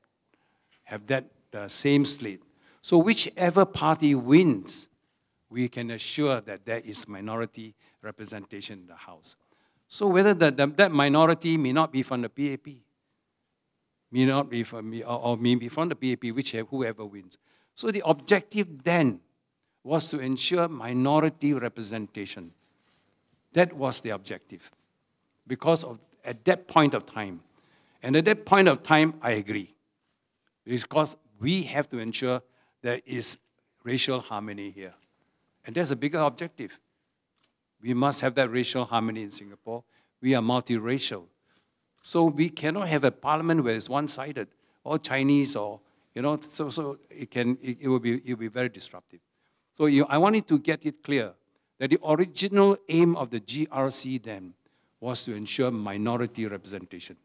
same slate. So whichever party wins, we can assure that there is minority representation in the House. So whether that minority may not be from the PAP, may not be from me, or may be from the PAP, whoever wins. So the objective then was to ensure minority representation. That was the objective. Because at that point of time, and at that point of time, I agree. Because we have to ensure there is racial harmony here. And that's a bigger objective. We must have that racial harmony in Singapore. We are multiracial. So we cannot have a parliament where it's one-sided, or Chinese, or, so it will be very disruptive. So I wanted to get it clear that the original aim of the GRC then was to ensure minority representation.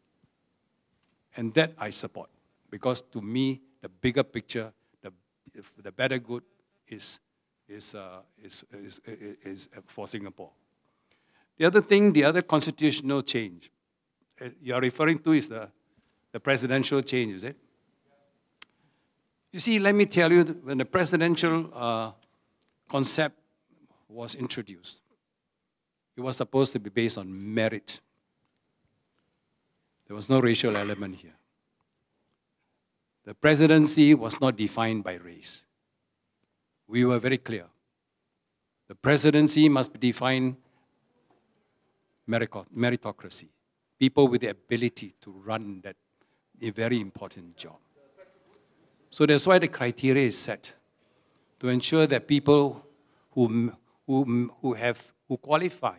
And that I support, because to me, the bigger picture, the better good is for Singapore. The other thing, the other constitutional change you're referring to is the presidential change, is it? You see, let me tell you, when the presidential concept was introduced, it was supposed to be based on merit. There was no racial element here. The presidency was not defined by race. we were very clear. The presidency must define meritocracy. People with the ability to run that a very important job. So that's why the criteria is set to ensure that people who qualify,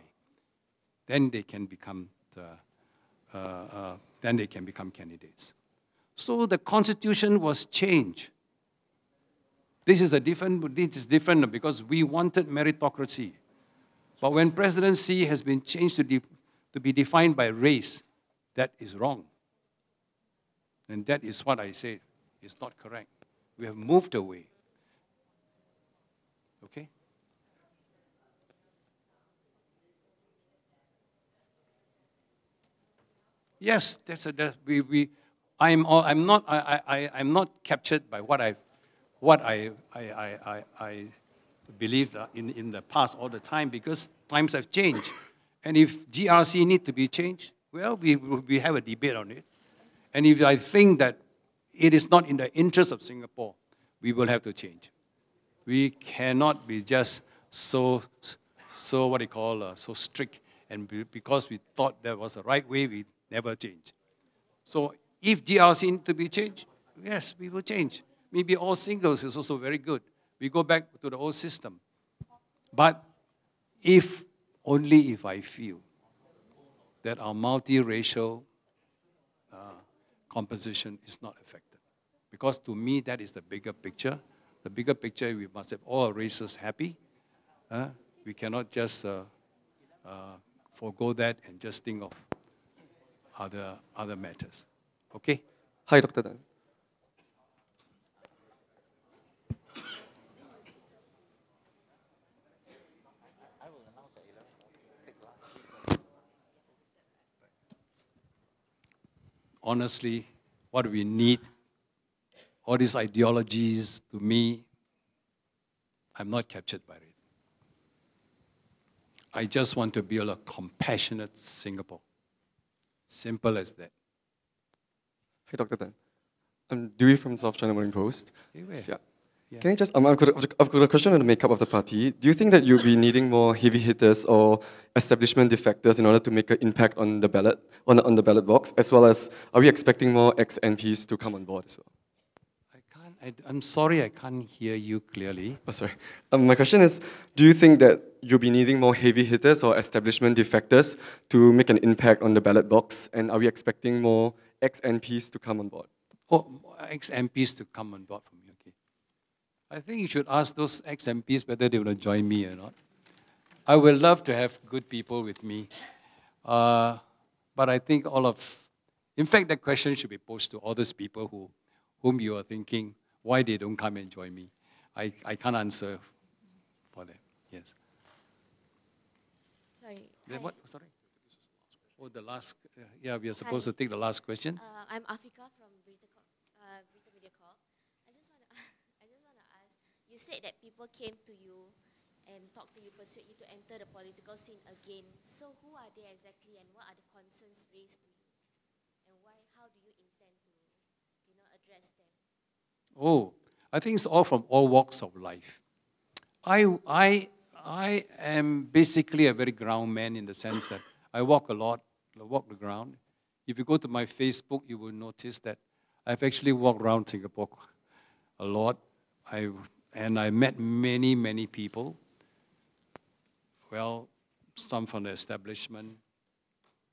then they can become candidates. So the constitution was changed. This is different because we wanted meritocracy. But when presidency has been changed to be defined by race, that is wrong. And that is what I say is not correct. We have moved away. Okay? Yes, I'm not captured by what I believed in the past all the time, because times have changed. And if GRC need to be changed, well, we have a debate on it. And if I think that it is not in the interest of Singapore, we will have to change. We cannot be just so strict, and because we thought that was the right way, we never change. So if GRC need to be changed, yes, we will change. Maybe all singles is also very good. We go back to the old system. But only if I feel that our multiracial composition is not affected. Because to me, that is the bigger picture. The bigger picture, we must have all races happy. We cannot just forego that and just think of other matters. Okay? Hi, Dr. Tan. Honestly, what we need, all these ideologies, to me, I'm not captured by it. I just want to build a compassionate Singapore. Simple as that. Hi, Dr. Tan. I'm Dewey from South China Morning Post. Hey, where? Yeah. Yeah. Can I just, I've got a question on the makeup of the party. Do you think that you'll be needing more heavy hitters or establishment defectors in order to make an impact on the ballot, on the ballot box, as well as, are we expecting more ex-MPs to come on board as well? I'm sorry, I can't hear you clearly. Oh, sorry. My question is, do you think that you'll be needing more heavy hitters or establishment defectors to make an impact on the ballot box? And are we expecting more ex-MPs to come on board? Oh, ex-MPs to come on board for me, okay. I think you should ask those ex-MPs whether they want to join me or not. I would love to have good people with me. But I think in fact, that question should be posed to all those people whom you are thinking, why they don't come and join me. I can't answer for that, yes. Sorry. What? Sorry? Oh, the last, yeah, we are supposed to take the last question. I'm Afika from Brita Media Corp. I just want to ask, you said that people came to you and talked to you, persuade you to enter the political scene again. So who are they exactly, and what are the concerns raised to you? And how do you intend to, address them? Oh, I think it's all from all walks of life. I am basically a very ground man in the sense that I walk a lot, I walk the ground. If you go to my Facebook, you will notice that I've actually walked around Singapore a lot. And I met many, many people. Well, some from the establishment,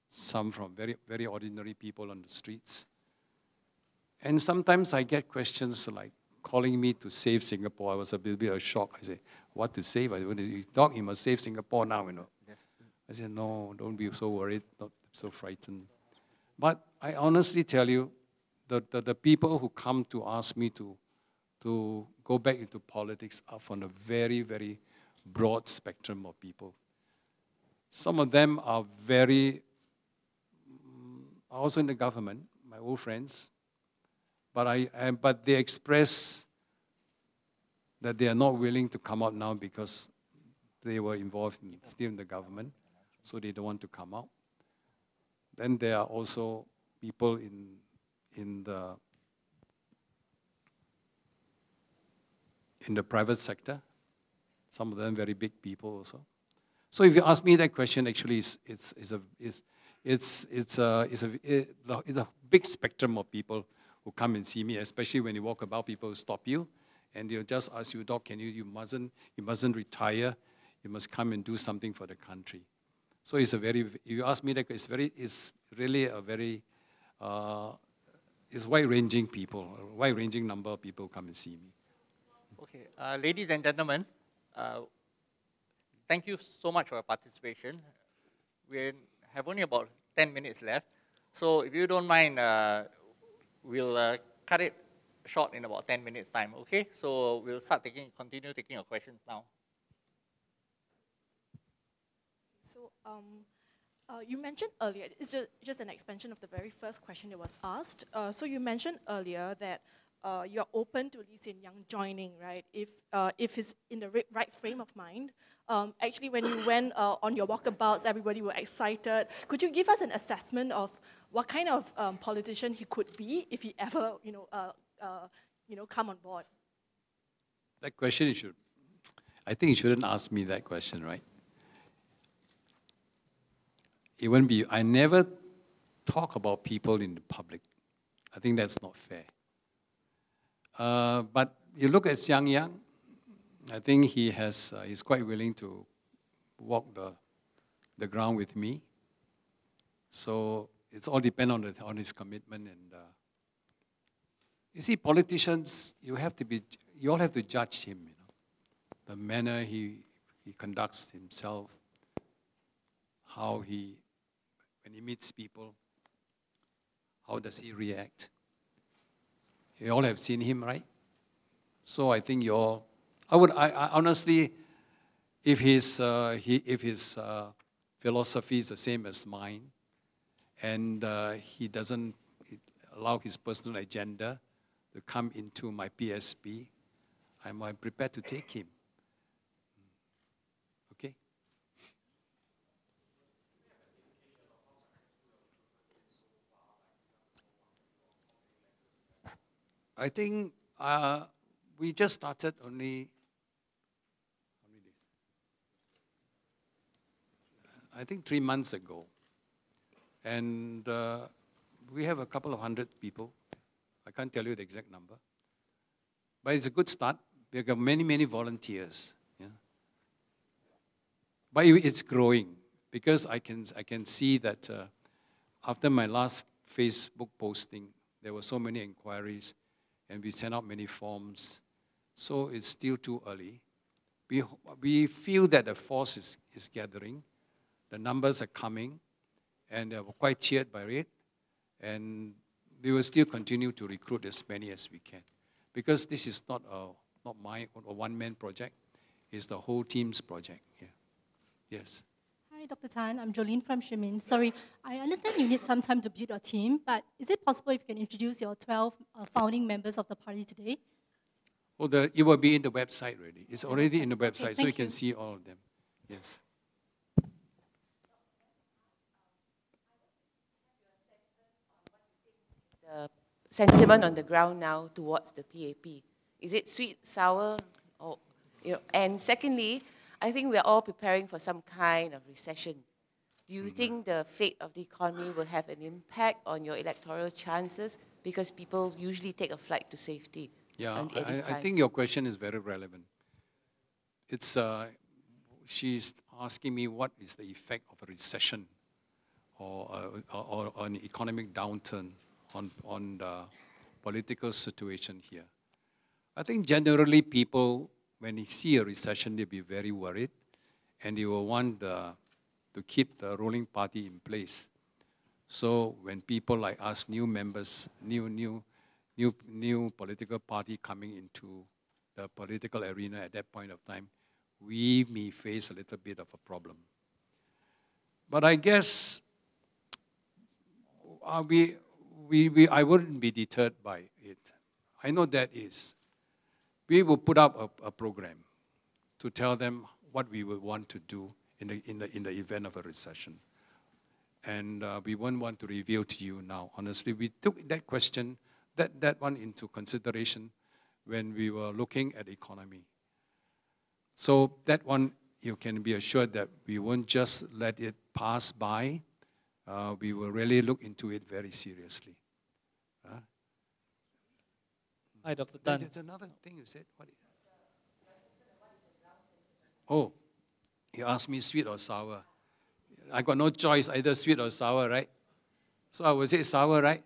some from very, very ordinary people on the streets. And sometimes I get questions like calling me to save Singapore. I was a bit of shock. I say, what to save? You talk, you must save Singapore now, I said, no, don't be so worried, not so frightened. But I honestly tell you, the people who come to ask me to go back into politics are from a very, very broad spectrum of people. Some of them are also in the government, my old friends, but they express that they are not willing to come out now because they were involved still in the government, so they don't want to come out. Then there are also people in in the private sector, some of them very big people also. So if you ask me that question, actually, it's a big spectrum of people who come and see me, especially when you walk about, people stop you, and they'll just ask you, Doc, you mustn't retire, you must come and do something for the country. So it's if you ask me that, it's really a very, it's wide-ranging people, a wide-ranging number of people come and see me. Okay, ladies and gentlemen, thank you so much for your participation. We have only about 10 minutes left, so if you don't mind, we'll cut it short in about 10 minutes time, okay? So we'll continue taking your questions now. So you mentioned earlier, it's just an expansion of the very first question that was asked. So you mentioned earlier that you're open to Lee Hsien Yang joining, right? If he's in the right frame of mind. Actually, when you went on your walkabouts, everybody were excited. Could you give us an assessment of what kind of politician he could be if he ever, come on board? That question I think you shouldn't ask me that question, right? It wouldn't be. I never talk about people in the public. I think that's not fair. But you look at Hsien Yang, I think he's quite willing to walk the ground with me. So it's all depend on his commitment. And you see, politicians, you all have to judge him. The manner he conducts himself, when he meets people, how does he react? You all have seen him, right? So I think I honestly, if his philosophy is the same as mine, and he doesn't allow his personal agenda to come into my PSP, I'm prepared to take him. Okay? I think we just started only, how many days? I think 3 months ago. And we have a couple of hundred people. I can't tell you the exact number. But it's a good start. We've got many, many volunteers. Yeah. But it's growing because I can see that after my last Facebook posting, there were so many inquiries, and we sent out many forms. So it's still too early. We feel that the force is gathering. The numbers are coming, and we're quite cheered by it. And we will still continue to recruit as many as we can. Because this is not my one-man project. It's the whole team's project. Yeah. Yes. Hi, Dr. Tan. I'm Jolene from Shimin. Sorry, I understand you need some time to build your team, but is it possible if you can introduce your 12 founding members of the party today? Oh, it will be in the website already. It's already in the website, okay, so you can see all of them. Yes. The sentiment on the ground now towards the PAP. Is it sweet, sour, or And secondly, I think we're all preparing for some kind of recession. Do you think the fate of the economy will have an impact on your electoral chances? Because people usually take a flight to safety. Yeah, I think your question is very relevant. It's, she's asking me what is the effect of a recession or an economic downturn on the political situation here. I think generally people, when they see a recession, they'll be very worried, and they will want to keep the ruling party in place. So when people like us, new members, new political party coming into the political arena at that point of time, we may face a little bit of a problem. But I guess I wouldn't be deterred by it. I know that is. We will put up a program to tell them what we will want to do in the event of a recession. And we won't want to reveal to you now. Honestly, we took that question, that one into consideration when we were looking at the economy. So that one, you can be assured that we won't just let it pass by. We will really look into it very seriously. Hi, Dr. Tan. There's another thing you said. What is Oh, you asked me sweet or sour. I got no choice, either sweet or sour, right? So I would say sour, right?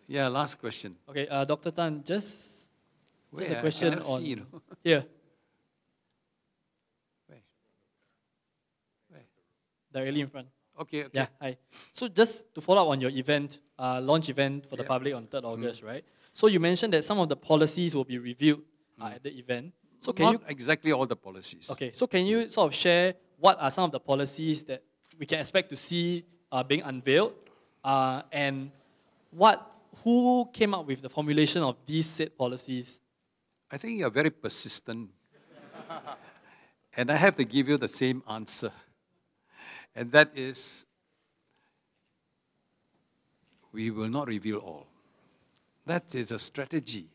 Yeah, last question. Okay, Dr. Tan, just Where? a question I cannot on see, you know. here. Where? Directly in front. Okay. Yeah, hi. So just to follow up on your event, launch event for the Yeah. public on 3rd August, right? So you mentioned that some of the policies will be reviewed at the event. So can Not you exactly all the policies. Okay, so can you sort of share what are some of the policies that we can expect to see being unveiled, and who came up with the formulation of these said policies? I think you're very persistent. And I have to give you the same answer. And that is, we will not reveal all. That is a strategy.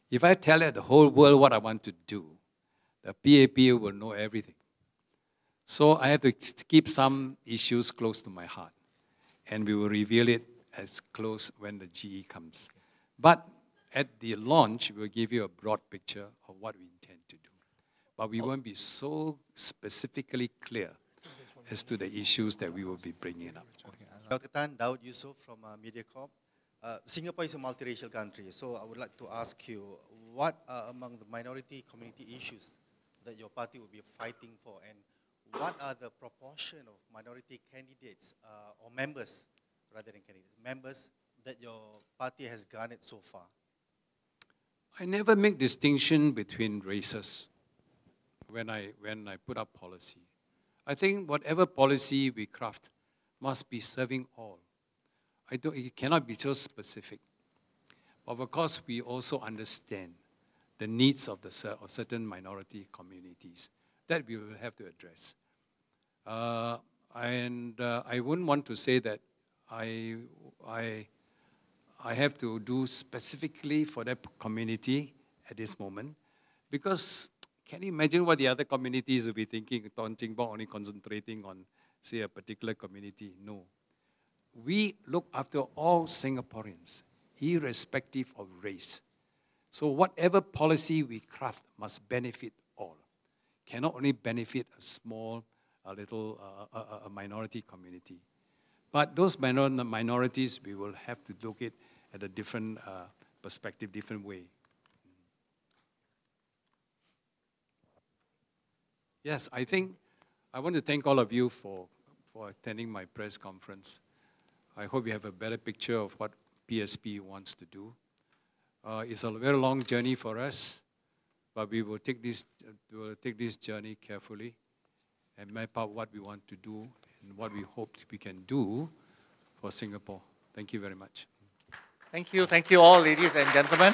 If I tell the whole world what I want to do, the PAP will know everything. So I have to keep some issues close to my heart. And we will reveal it as close when the GE comes. But at the launch, we'll give you a broad picture of what we intend to do. But we won't be so specifically clear as to the issues that we will be bringing up. Dr. Tan, Daud Yusuf from MediaCorp. Singapore is a multiracial country, so I would like to ask you, what are among the minority community issues that your party will be fighting for, and what are the proportion of minority candidates or members, rather than candidates, members that your party has garnered so far? I never make distinction between races when I put up policy. I think whatever policy we craft must be serving all. It cannot be so specific. But of course, we also understand the needs of certain minority communities that we will have to address. I wouldn't want to say that I have to do specifically for that community at this moment, because can you imagine what the other communities will be thinking? Tan Cheng Bock only concentrating on, say, a particular community. No. We look after all Singaporeans, irrespective of race. So whatever policy we craft must benefit all. Cannot only benefit a small, a minority community. But those minorities, we will have to look at a different perspective, different way. Yes, I want to thank all of you for attending my press conference. I hope you have a better picture of what PSP wants to do. It's a very long journey for us, but we will take this journey carefully and map out what we want to do and what we hope we can do for Singapore. Thank you very much. Thank you all, ladies and gentlemen.